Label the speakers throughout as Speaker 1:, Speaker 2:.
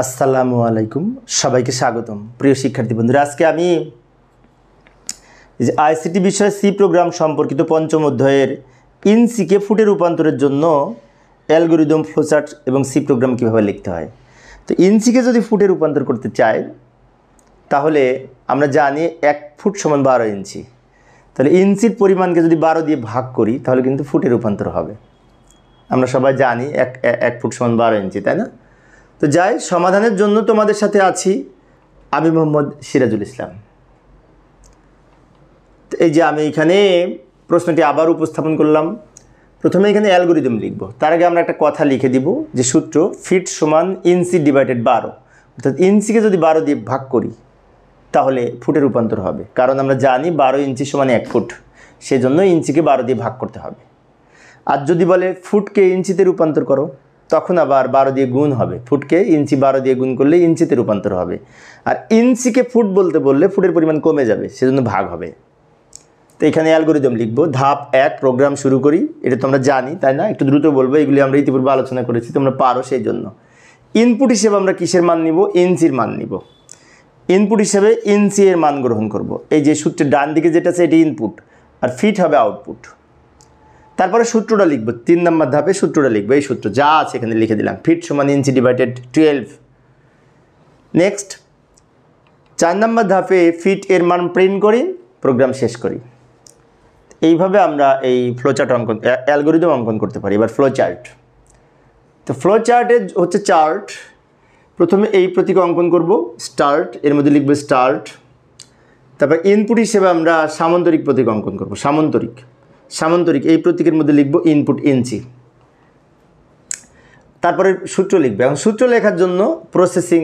Speaker 1: আসসালামু আলাইকুম, সবাইকে স্বাগতম। প্রিয় শিক্ষার্থী বন্ধুরা, আজকে আমি আইসিটি বিষয়ে সি প্রোগ্রাম সম্পর্কিত পঞ্চম অধ্যায়ের ইনসিকে ফুটে রূপান্তরের জন্য অ্যালগরিদম, ফ্লোচার্ট এবং সি প্রোগ্রাম কীভাবে লিখতে হয়। তো ইনসিকে যদি ফুটে রূপান্তর করতে চাই তাহলে আমরা জানি 1 ফুট সমান 12 ইঞ্চি। তাহলে ইঞ্চির পরিমাণকে যদি 12 দিয়ে ভাগ করি তাহলে কিন্তু ফুটে রূপান্তর হবে। আমরা সবাই জানি 1 ফুট সমান 12 ইঞ্চি, তাই না? তো যাই, সমাধানের জন্য তোমাদের সাথে আছি আমি মোহাম্মদ সিরাজুল ইসলাম। এই যে আমি এখানে প্রশ্নটি আবার উপস্থাপন করলাম। প্রথমে এখানে অ্যালগরিদম লিখব, তার আগে আমরা একটা কথা লিখে দিব যে সূত্র ফিট সমান ইঞ্চি ডিভাইডেড 12, অর্থাৎ ইঞ্চিকে যদি 12 দিয়ে ভাগ করি তাহলে ফুটে রূপান্তর হবে। কারণ আমরা জানি 12 ইঞ্চি সমান 1 ফুট, সেজন্য ইঞ্চিকে 12 দিয়ে ভাগ করতে হবে। আর যদি বলে ফুটকে ইঞ্চিতে রূপান্তর করো, তখন আবার 12 দিয়ে গুণ হবে। ফুটকে ইঞ্চি 12 দিয়ে গুণ করলে ইঞ্চিতে রূপান্তর হবে। আর ইঞ্চিকে ফুট বলতে বললে ফুটের পরিমাণ কমে যাবে, সেজন্য ভাগ হবে। তো এখানে অ্যালগরিদম লিখব। ধাপ 1, প্রোগ্রাম শুরু করি। এটা তোমরা জানি, তাই না? একটু দ্রুত বলবো, এগুলি আমরা ইতিপূর্বে আলোচনা করেছি, তোমরা পারো সেই জন্য। ইনপুট হিসেবে আমরা কিসের মান নিব? ইঞ্চির মান নিব। ইনপুট হিসেবে ইঞ্চি এর মান গ্রহণ করব। এই যে সূত্রের ডান দিকে যেটা আছে এটি ইনপুট, আর ফিট হবে আউটপুট। তারপরে সূত্রটা লিখব, 3 নম্বর ধাপে সূত্রটা লিখব। এই সূত্র যা আছে এখানে লিখে দিলাম, ফিট সমান ইঞ্চি ডিভাইডেড 12। নেক্সট 4 নম্বর ধাপে ফিট এর মান প্রিন্ট করি, প্রোগ্রাম শেষ করি। এইভাবে আমরা এই ফ্লোচার্ট অঙ্কন, অ্যালগরিদম অঙ্কন করতে পারি। এবার ফ্লোচার্ট। তো ফ্লোচার্টে হচ্ছে চার্ট। প্রথমে এই প্রতীক অঙ্কন করব, স্টার্ট, এর মধ্যে লিখব স্টার্ট। তারপর ইনপুট হিসেবে আমরা সামান্তরিক প্রতীক অঙ্কন করব, সামান্তরিক এই প্রতীকের মধ্যে লিখব ইনপুট ইঞ্চি। তারপরে সূত্র লিখবে। এখন সূত্র লেখার জন্য প্রসেসিং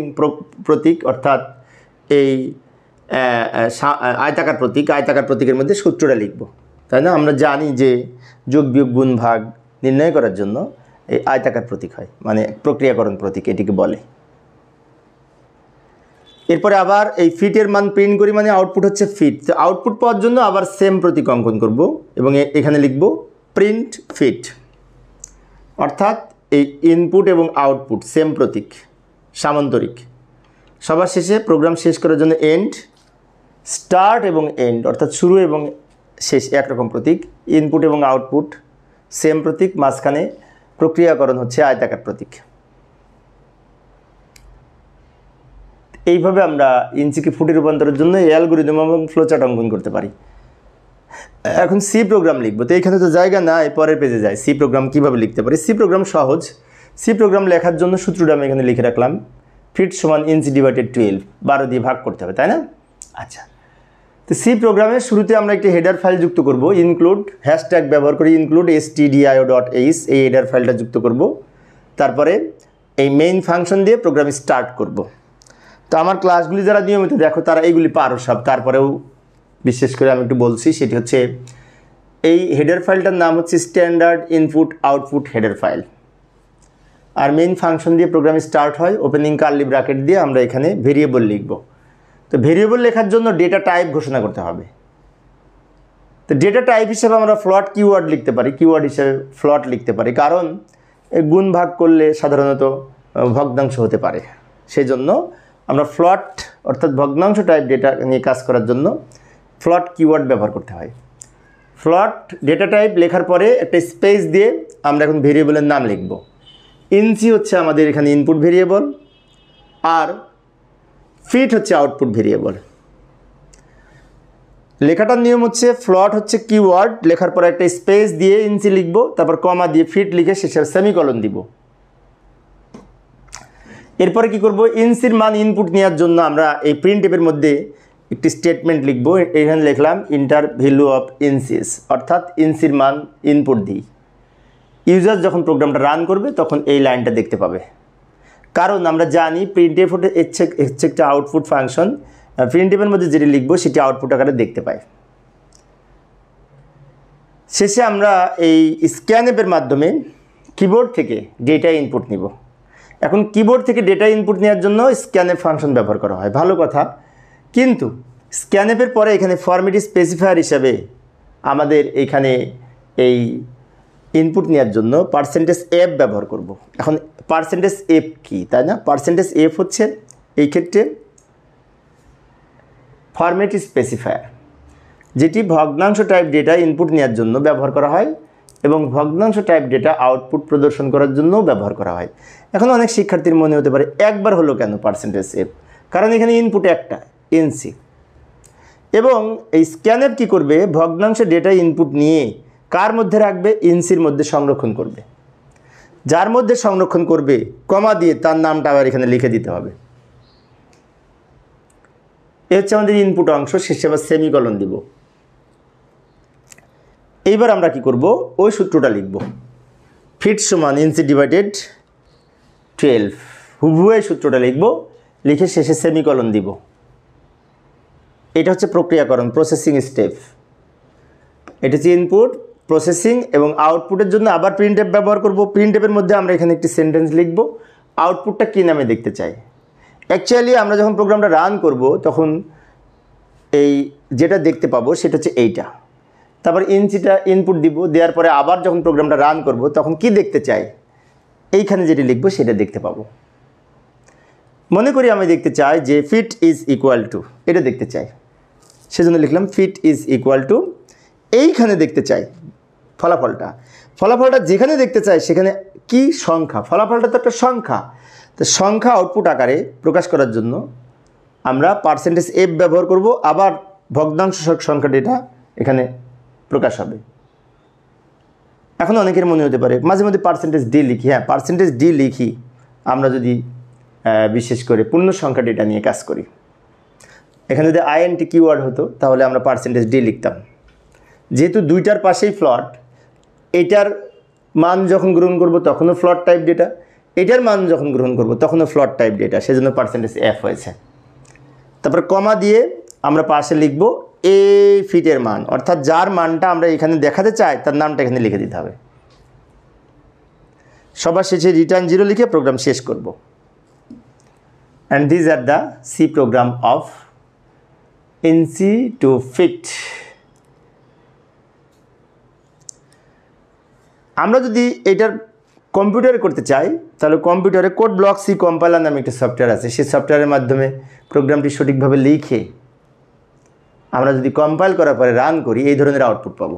Speaker 1: প্রতীক, অর্থাৎ এই আয়তাকার প্রতীকের মধ্যে সূত্রটা লিখব, তাই না? আমরা জানি যে যোগ বিয়োগ গুণ ভাগ নির্ণয় করার জন্য এই আয়তাকার প্রতীক হয়, মানে প্রক্রিয়াকরণ প্রতীক এটিকে বলে। এরপরে আবার এই ফিটের মান প্রিন্ট করি, মানে আউটপুট হচ্ছে ফিট। তো আউটপুট পাওয়ার জন্য আবার সেম প্রতীক অঙ্কন করব এবং এখানে লিখব প্রিন্ট ফিট, অর্থাৎ এই ইনপুট এবং আউটপুট সেম প্রতীক, সামান্তরিক। সবার শেষে প্রোগ্রাম শেষ করার জন্য এন্ড, স্টার্ট এবং এন্ড, অর্থাৎ শুরু এবং শেষ একরকম প্রতীক। ইনপুট এবং আউটপুট সেম প্রতীক, মাঝখানে প্রক্রিয়াকরণ হচ্ছে আয়তাকার প্রতীক। এইভাবে আমরা ইঞ্চিকে ফুটে রূপান্তরের জন্য অ্যালগরিদম এবং ফ্লোচার্ট অঙ্কন করতে পারি। এখন সি প্রোগ্রাম লিখব। তো এইখানে তো জায়গা নাই, পরের পেজে যাই। সি প্রোগ্রাম কীভাবে লিখতে পারি? সি প্রোগ্রাম সহজ। সি প্রোগ্রাম লেখার জন্য সূত্রটা আমি এখানে লিখে রাখলাম, ফিট সমান ইঞ্চি ডিভাইডেড 12, 12 দিয়ে ভাগ করতে হবে, তাই না? আচ্ছা, তো সি প্রোগ্রামের শুরুতে আমরা একটি হেডার ফাইল যুক্ত করব, ইনক্লুড হ্যাশট্যাগ ব্যবহার করে ইনক্লুড stdio.h, এই হেডার ফাইলটা যুক্ত করব। তারপরে এই মেইন ফাংশন দিয়ে প্রোগ্রাম স্টার্ট করব। তো আমার ক্লাসগুলি যারা নিয়মিত দেখো তারা এইগুলি পারো সব। তারপরেও বিশেষ করে আমি একটু বলছি, সেটি হচ্ছে এই হেডার ফাইলটার নাম হচ্ছে standard input output header file. আর মেইন ফাংশন দিয়ে প্রোগ্রাম স্টার্ট হয়, ওপেনিং কার্লি ব্র্যাকেট দিয়ে আমরা এখানে ভেরিয়েবল লিখব। তো ভেরিয়েবল লেখার জন্য ডেটা টাইপ ঘোষণা করতে হবে। তো ডেটা টাইপ হিসেবে আমরা ফ্লট কিওয়ার্ড লিখতে পারি, কিওয়ার্ড হিসেবে ফ্লট লিখতে পারি, কারণ এই গুণ ভাগ করলে সাধারণত ভগ্নাংশ হতে পারে। সেই জন্য আমরা ফ্লট অর্থাৎ ভগ্নাংশ টাইপ ডেটা নিয়ে কাজ করার জন্য ফ্লট কিওয়ার্ড ব্যবহার করতে হয়। ফ্লট ডেটা টাইপ লেখার পরে একটা স্পেস দিয়ে আমরা এখন ভেরিয়েবলের নাম লিখব। ইঞ্চি হচ্ছে আমাদের এখানে ইনপুট ভেরিয়েবল, আর ফিট হচ্ছে আউটপুট ভেরিয়েবল। লেখাটার নিয়ম হচ্ছে ফ্লট হচ্ছে কিওয়ার্ড, লেখার পরে একটা স্পেস দিয়ে ইঞ্চি লিখব, তারপর কমা দিয়ে ফিট লিখে শেষে সেমিকলন দিব। এরপরে কি করব? ইঞ্চির মান ইনপুট নেওয়ার জন্য আমরা এই প্রিন্টএফের মধ্যে একটি স্টেটমেন্ট লিখব। এখানে লিখলাম ইন্টার ভ্যালু অফ ইঞ্চিস, অর্থাৎ ইঞ্চির মান ইনপুট দিই। ইউজার যখন প্রোগ্রামটা রান করবে তখন এই লাইনটা দেখতে পাবে, কারণ আমরা জানি প্রিন্টএফ হচ্ছে একটা আউটপুট ফাংশন। প্রিন্টএফের মধ্যে যেটি লিখব সেটি আউটপুট আকারে দেখতে পায়। শেষে আমরা এই স্ক্যানএফের মাধ্যমে কিবোর্ড থেকে ডেটা ইনপুট নিব। এখন কিবোর্ড থেকে ডেটা ইনপুট নেওয়ার জন্য স্ক্যানএফ ফাংশন ব্যবহার করা হয়, ভালো কথা। কিন্তু স্ক্যানএফের পরে এখানে ফরম্যাট স্পেসিফায়ার হিসাবে আমাদের এখানে এই ইনপুট নেওয়ার জন্য পার্সেন্টেজ এফ ব্যবহার করব। এখন পার্সেন্টেজ এফ কি, তাই না? পার্সেন্টেজ এফ হচ্ছে এই ক্ষেত্রে ফরম্যাট স্পেসিফায়ার, যেটি ভগ্নাংশ টাইপ ডেটা ইনপুট নেওয়ার জন্য ব্যবহার করা হয় এবং ভগ্নাংশ টাইপ ডেটা আউটপুট প্রদর্শন করার জন্যও ব্যবহার করা হয়। এখন অনেক শিক্ষার্থীর মনে হতে পারে একবার হলো কেন পার্সেন্টেজ এফ? কারণ এখানে ইনপুট একটা এনসি, এবং এই স্ক্যানএফ কী করবে, ভগ্নাংশ ডেটা ইনপুট নিয়ে কার মধ্যে রাখবে? ইনসির মধ্যে সংরক্ষণ করবে। যার মধ্যে সংরক্ষণ করবে কমা দিয়ে তার নামটা আবার এখানে লিখে দিতে হবে। এ হচ্ছে আমাদের ইনপুট অংশ, শেষে আবার সেমিকলন দিব। এইবার আমরা কি করব, ওই সূত্রটা লিখব, ফিট সমান ইনসি ডিভাইডেড 12, হুবহু এই সূত্রটা লিখব, লিখে শেষে সেমিকলন দিব। এটা হচ্ছে প্রক্রিয়াকরণ, প্রসেসিং স্টেপ। এটা হচ্ছে ইনপুট, প্রসেসিং এবং আউটপুটের জন্য আবার প্রিন্টএফ ব্যবহার করব। প্রিন্টএফের মধ্যে আমরা এখানে একটি সেন্টেন্স লিখব, আউটপুটটা কী নামে দেখতে চাই। অ্যাকচুয়ালি আমরা যখন প্রোগ্রামটা রান করব তখন এই যেটা দেখতে পাবো সেটা হচ্ছে এইটা। তারপর ইনসিটা ইনপুট দিব, দেওয়ার পরে আবার যখন প্রোগ্রামটা রান করব তখন কি দেখতে চাই, এইখানে যেটি লিখব সেটা দেখতে পাবো। মনে করি আমি দেখতে চাই যে ফিট ইজ ইকুয়াল টু, এটা দেখতে চাই, সেজন্য লিখলাম ফিট ইজ ইকুয়াল টু, এইখানে দেখতে চাই ফলাফলটা যেখানে দেখতে চাই সেখানে কি সংখ্যা, ফলাফলটা তো একটা সংখ্যা, তো সংখ্যা আউটপুট আকারে প্রকাশ করার জন্য আমরা পার্সেন্টেজ এফ ব্যবহার করব, আবার ভগ্নাংশ সংখ্যা ডেটা এখানে প্রকাশ হবে। এখন অনেকের মনে হতে পারে মাঝে মধ্যে পার্সেন্টেজ ডি লিখি, হ্যাঁ পার্সেন্টেজ ডি লিখি আমরা যদি বিশেষ করে পূর্ণ সংখ্যা ডেটা নিয়ে কাজ করি। এখানে যদি আইএনটি কিওয়ার্ড হতো তাহলে আমরা পার্সেন্টেজ ডি লিখতাম। যেহেতু দুইটার পাশেই ফ্লট, এইটার মান যখন গ্রহণ করব তখনও ফ্লট টাইপ ডেটা, এটার মান যখন গ্রহণ করব তখনও ফ্লট টাইপ ডেটা, সেজন্য পার্সেন্টেজ এফ হয়েছে। তারপর কমা দিয়ে আমরা পাশে লিখব এ ফিটের মান, অর্থাৎ যার মানটা আমরা এখানে দেখাতে চাই তার নামটা এখানে লিখে দিতে হবে। সবার শেষে রিটার্ন 0 লিখে প্রোগ্রাম শেষ করব। And these are the C program of inches to feet. আমরা যদি এটার কম্পিউটারে করতে চাই তাহলে কম্পিউটারে কোড ব্লক সি কম্পাইলার নামে একটা সফটওয়্যার আছে, সেই সফটওয়্যারের মাধ্যমে প্রোগ্রামটি সঠিকভাবে লিখে আমরা যদি কম্পাইল করার পরে রান করি এই ধরনের আউটপুট পাবো।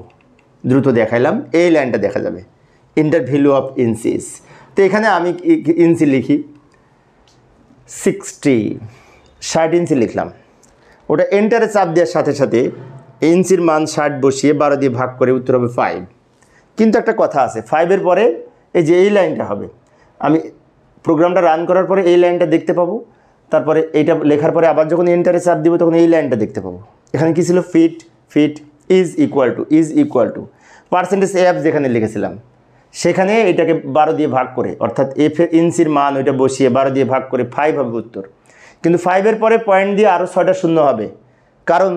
Speaker 1: দ্রুত দেখাইলাম, এই লাইনটা দেখা যাবে, ইন্টার ভ্যালু অফ ইনসিস। তো এখানে আমি ইনসি লিখি 60 ইঞ্চি লিখলাম, ওটা এন্টারে চাপ দেওয়ার সাথে সাথে ইঞ্চির মান 60 বসিয়ে 12 দিয়ে ভাগ করে উত্তর হবে 5। কিন্তু একটা কথা আছে, 5-এর পরে এই যে এই লাইনটা হবে, আমি প্রোগ্রামটা রান করার পরে এই লাইনটা দেখতে পাবো, তারপরে এইটা লেখার পরে আবার যখন এন্টারে চাপ দিব তখন এই লাইনটা দেখতে পাবো। এখানে কী ছিল, fit is equal to percentage F যেখানে লিখেছিলাম সেখানে এটাকে 12 দিয়ে ভাগ করে, অর্থাৎ এফ ইঞ্চির মান ওইটা বসিয়ে 12 দিয়ে ভাগ করে 5 হবে উত্তর। কিন্তু 5-এর পরে পয়েন্ট দিয়ে আরও 6টা শূন্য হবে, কারণ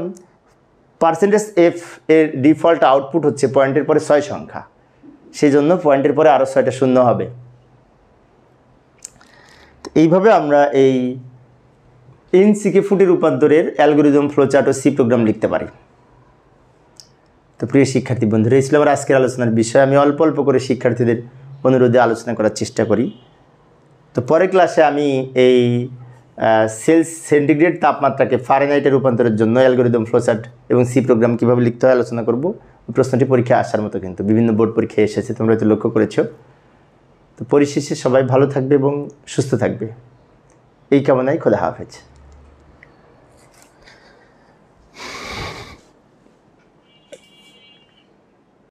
Speaker 1: পার্সেন্টেজ এফ এর ডিফল্ট আউটপুট হচ্ছে পয়েন্টের পরে 6 সংখ্যা, সেই জন্য পয়েন্টের পরে আরও 6টা শূন্য হবে। এইভাবে আমরা এই ইনসিকে ফুটে রূপান্তরের অ্যালগোরিদম, ফ্লোচার্ট ও সি প্রোগ্রাম লিখতে পারি। তো প্রিয় শিক্ষার্থী বন্ধুরা, এই ছিল আমার আজকের আলোচনার বিষয়। আমি অল্প অল্প করে শিক্ষার্থীদের অনুরোধে আলোচনা করার চেষ্টা করি। তো পরের ক্লাসে আমি এই সেন্টিগ্রেড তাপমাত্রাকে ফারেনহাইটে রূপান্তরের জন্য অ্যালগোরিদম, ফ্লোচার্ট এবং সি প্রোগ্রাম কীভাবে লিখতে হয় আলোচনা করব। প্রশ্নটি পরীক্ষায় আসার মতো কিন্তু বিভিন্ন বোর্ড পরীক্ষায় এসেছে, তোমরা হয়তো লক্ষ্য করেছো। তো পরিশেষে সবাই ভালো থাকবে এবং সুস্থ থাকবে, এই কামনায় খোদা হাফেজ।